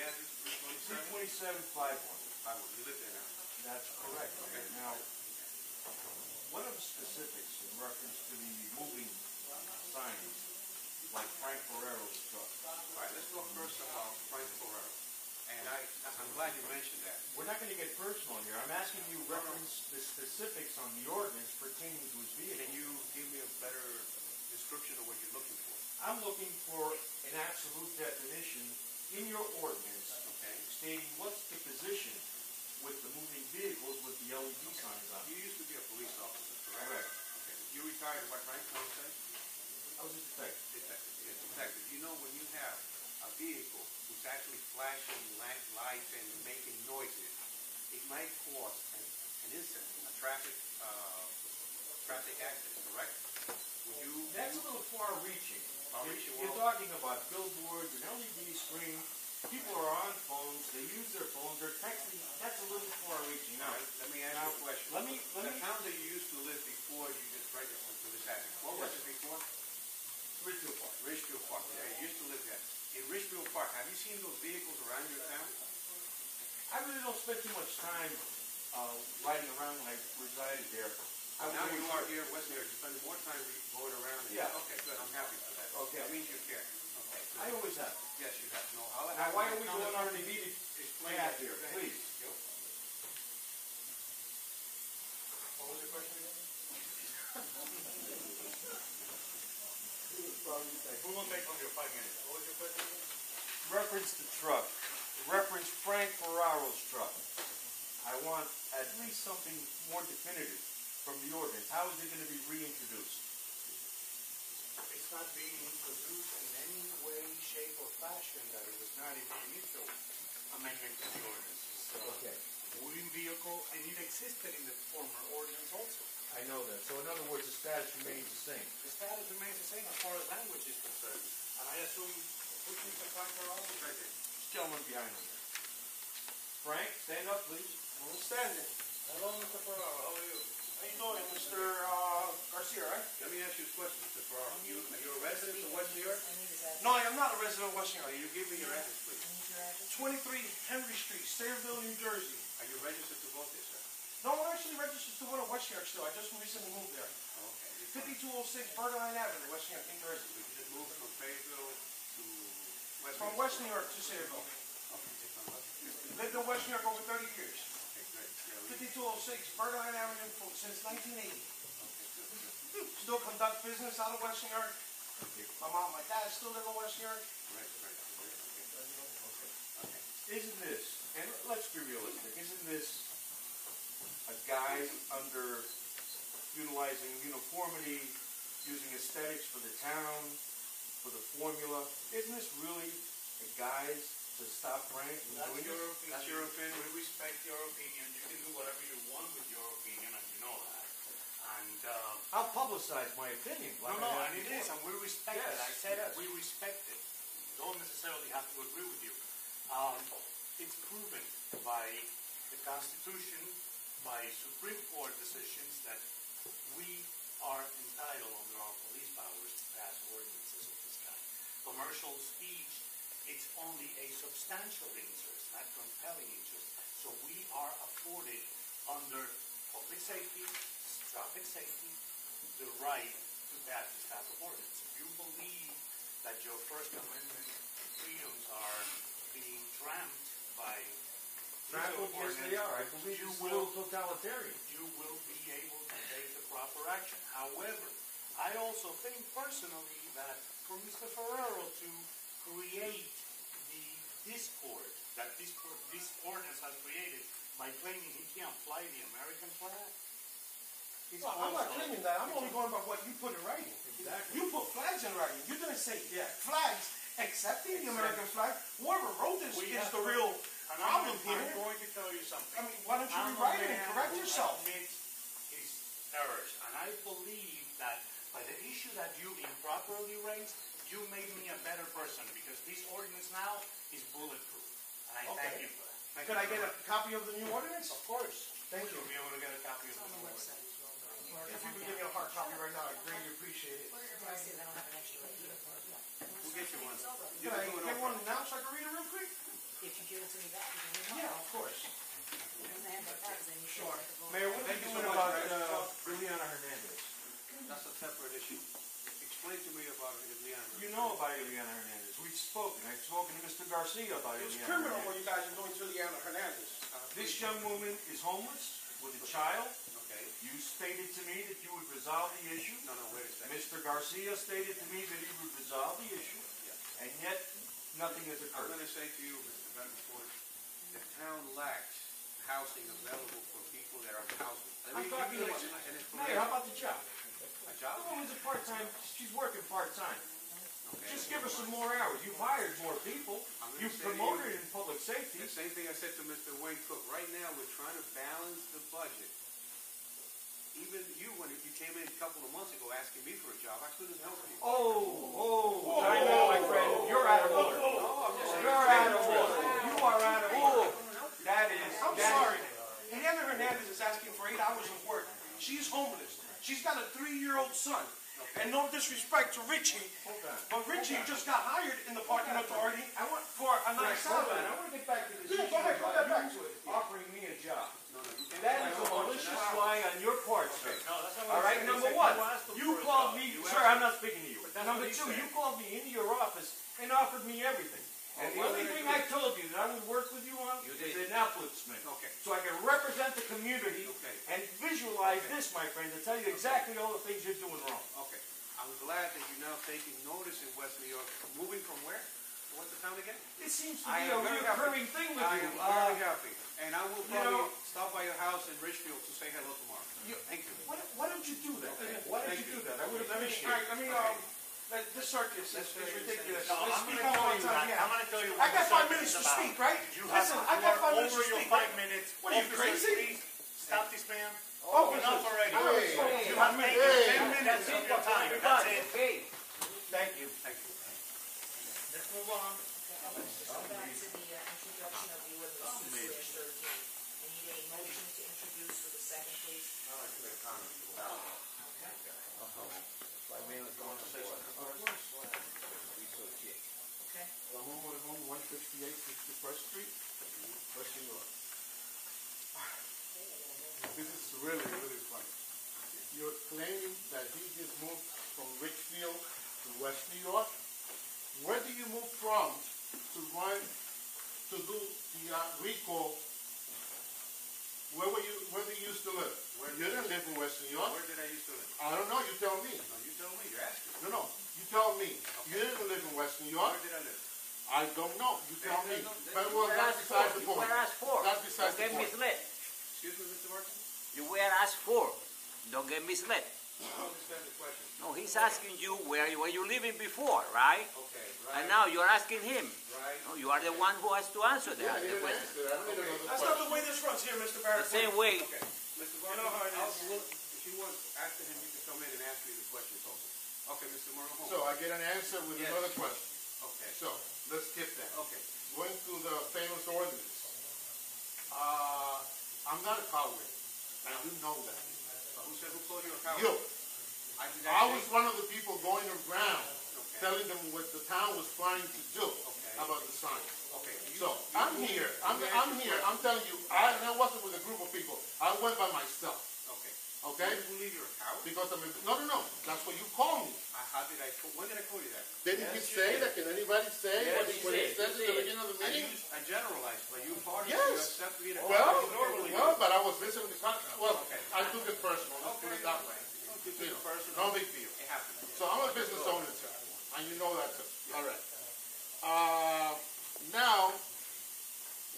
address is 32751. You live there now? That's correct. Okay. Now, what are the specifics in reference to the moving signs, like Frank Ferrero's truck? All right, let's talk first about Frank Ferrero. And I'm glad you mentioned that. We're not going to get personal here. I'm asking you reference the specifics on the ordinance pertaining to his vehicle. Can you give me a better description of what you're looking for? I'm looking for an absolute definition in your ordinance, okay, stating what's the position with the moving vehicles with the LED signs on. You used to be a police officer, correct? Correct. Okay. You retired at what rank, can you say? I was a detective. Detective, yes, detective. You know when you have a vehicle who's actually flashing lights and making noises, it might cause an incident, a traffic accident, correct? That's a little far-reaching. Far-reaching. You're talking about billboards, an LED screen. People are on phones. They use their phones. They're texting. That's a little far-reaching. Now, let me ask you a question. The town that you used to live before you just registered for this address, what was it before? Ridgefield Park. Ridgefield Park. Yeah, you used to live there. In Ridgefield Park, have you seen those vehicles around your town? I really don't spend too much time riding around when I resided there. Now you are here in West New York. You spend more time going around. Yeah. Okay, good. I'm happy for that. Okay. That means you care. Okay. Good. I always have. Yes, you have. No, now, why are we going on the needed path here? Please. What was your question again? We will take on your 5 minutes. What was your question again? Reference the truck. Reference Frank Ferraro's truck. I want at least something more definitive from the ordinance. How is it going to be reintroduced? It's not being introduced in any way, shape, or fashion that it was not in the initial amendment to the ordinance. Okay. Moving vehicle, and it existed in the former ordinance also. I know that. So in other words, the status remains the same. The status remains the same as far as language is concerned. And I assume, who's Mr. Frank Ferraro? Right there. This gentleman behind me. Frank, stand up, please. I'm standing. Hello, Mr. Ferraro. How are you? How you doing, Mr. Garcia, right? Let me ask you a question, Mr. Ferraro. Are you a resident of West New York? No, I am not a resident of West New York. Can you give me your address, please? 23 Henry Street, Sayreville, New Jersey. Are you registered to vote there, sir? No, I'm actually registered to vote in West New York still. I just recently moved there. Okay. 5206 Bergen Avenue, West New York, New Jersey. So you just moved from Fayetteville to West New York? From West New York to Sayreville. Okay. Lived in West New York over 30 years. Okay, great. 5206 Bergen Avenue since 1980. Okay, good. Still conduct business out of West New York. My mom, my dad still live in West New York. Right. Okay. Isn't this, and let's be realistic, isn't this a guise under utilizing uniformity, using aesthetics for the town, for the formula? Isn't this really a guise to stop Frank from doing this? That's your opinion. We respect your opinion. You can do whatever you want with your opinion, and you know that. And I'll publicize my opinion. No, and it is, and we respect it. I said we respect it. Don't necessarily have to agree with you. It's proven by the Constitution, by Supreme Court decisions, that we are entitled under our police powers to pass ordinances of this kind. Commercial speech, it's only a substantial interest, not compelling interest. So we are afforded under public safety, traffic safety, the right to pass this type of ordinance. If you believe that your First Amendment freedoms are being tramped by Trampled, yes they are. I believe it's still totalitarian. You will be able to take the proper action. However, I also think personally that for Mr. Ferrero to create the discord that this ordinance has created by claiming he can't fly the American flag. Well, I'm not claiming that. I'm only going by what you put in writing. Exactly. You put flags in writing. You didn't say flags accepting the American flag. Whoever wrote this is the real problem here. I'm going to tell you something. I mean, why don't you rewrite it and correct yourself? Admit his errors, and I believe that by the issue that you improperly raised, you made me a better person because this ordinance now is bulletproof, and I thank you for that. Could I get a copy of the new ordinance? Of course. Thank you. You'll be able to get a copy of the new ordinance. If you could give me a hard copy right now, I'd greatly appreciate it. We'll get you one. Can I get one now so I can read it real quick? If you spoken. I've spoken to Mr. Garcia about It's Indiana criminal what Hernandez. you guys are doing to Liana Hernandez. This young woman is homeless with a child. Okay. You stated to me that you would resolve the issue. No, wait a second. Mr. Garcia stated to me that he would resolve the issue, Yeah. and yet nothing has I'm occurred. going to say to you, Mr. Betancourt, the town lacks housing available for people that are houseless. I'm talking about, Mayor, how about the job? A job? The woman's a part-time, she's working part-time. Okay. Just give her some more hours. You've hired more people. I'm gonna You've say to promoted you- in public safety. The same thing I said to Mr. Wayne Cook. Right now, we're trying to balance the budget. Even you, when you came in a couple of months ago asking me for a job, I couldn't help you. Time out, my friend. You're out of order. You're out of order. You are out of order. That is. I'm sorry. Liana Hernandez is asking for 8 hours of work. She's homeless. She's got a 3-year-old son. And no disrespect to Richie, but Richie just got hired in the parking authority for a nice salary. I want to get back to this Yeah, issue go ahead, go about back you to it. offering me a job. No, you can't. That is a malicious lie on your part, sir. No, that's not All what right, I said. number He said one, you asked him you for a called job. me, You sir, asked I'm not speaking to you. But that's Number what he two, said. you called me into your office and offered me everything. And the why only would I thing do I told you that I would work with you on You is did. an upliftment. Okay. So I can represent the community Okay. and visualize Okay. this, my friend, to tell you exactly all the things you're doing wrong. Okay. I'm glad that you're now taking notice in West New York. Moving from where? What's the town again? It seems to I be a am very recurring thing with I you. am very happy. And I will you probably know- stop by your house in Richfield to say hello tomorrow. Thank you. Why don't you do that? Why don't you do that? I would appreciate All right, it. I mean, this circus is ridiculous. No, Let's I'm speak gonna on tell one you time. that. I'm gonna tell you I what got the 5 circus minutes is to about. speak, right? You have Listen, I got 5 minutes over to your speak. 5 minutes. What are you, Officers, crazy? please stop this man. Oh, Enough already. Hey. You have taken 10 minutes of your time. That's it. Thank you. Thank you. Let's move on. Back to the introduction of the ordinance 2/13. I need a motion to introduce for the second, please. Okay. The homeowner home, 158 61st Street, West New York. This is really, really funny. You're claiming that he just moved from Richfield to West New York. Where do you move from to run, to do the recall? Where do you used to live? You didn't live in West New York. Where did I used to live? I don't know, you tell me. No, you tell me. You're asking. No, you tell me. You didn't live in West New York. Where did I live? I don't know, you tell me. But You were that's asked besides for. the You point. were asked for. That's besides Don't the get point. misled. Excuse me, Mr. Martin? You were asked for. Don't get misled. I don't understand the question. No, he's asking you where you were living before, right? Okay, And right, now you're asking him. right. No, you are the one who has to answer Yeah, I the need an question. answer. I don't need another That's not the question. way this runs here, Mr. The Barrett. same way. Okay, Mr. Barton, know how it is. if you want, after him, you can come in and ask me the questions also. Okay, Mr. Martin. So I get an answer with Yes. another question. Okay, So, let's skip that. okay. Going to the famous ordinance. I'm not a coward, and you know that. Who called you a coward? You. Did I say- was one of the people going around Okay. telling them what the town was trying to do Okay. about the sign. Okay. So I'm here. I'm here. I'm telling you. I wasn't with a group of people. I went by myself. Okay. Okay? You believe you're a coward? Because no. That's what you call me. When did I call you that? Didn't he say that? Can anybody say Yes, what he he did. said at He the did. beginning of the I meeting? generalized, but you pardon Yes. you accept me. Well, but I was listening to Okay. I took it personal. Let's put it that way. Don't take You it know, personal. no big deal. It happens. So I'm a business owner too, and you know that too. All right. Now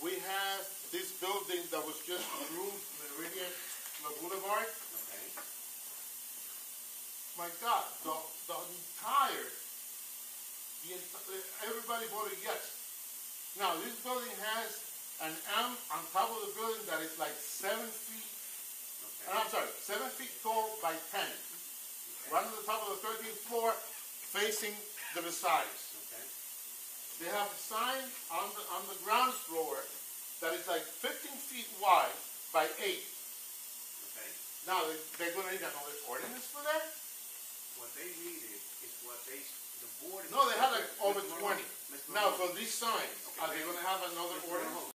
we have this building that was just approved, Meridian Boulevard. Okay. My God, everybody voted yes. Now this building has an M on top of the building that is like 7 feet. Okay. I'm sorry, 7 feet tall by 10. Right on the top of the 13th floor, facing the Versailles. Okay. They have a sign on the ground floor that is like 15 feet wide by 8. Okay. Now they're going to need another ordinance for that? What they needed is the board. No, they have like over Mr. 20. Mr. Now Marone. for these signs, Okay, are they going to have another Mr. ordinance? Marone.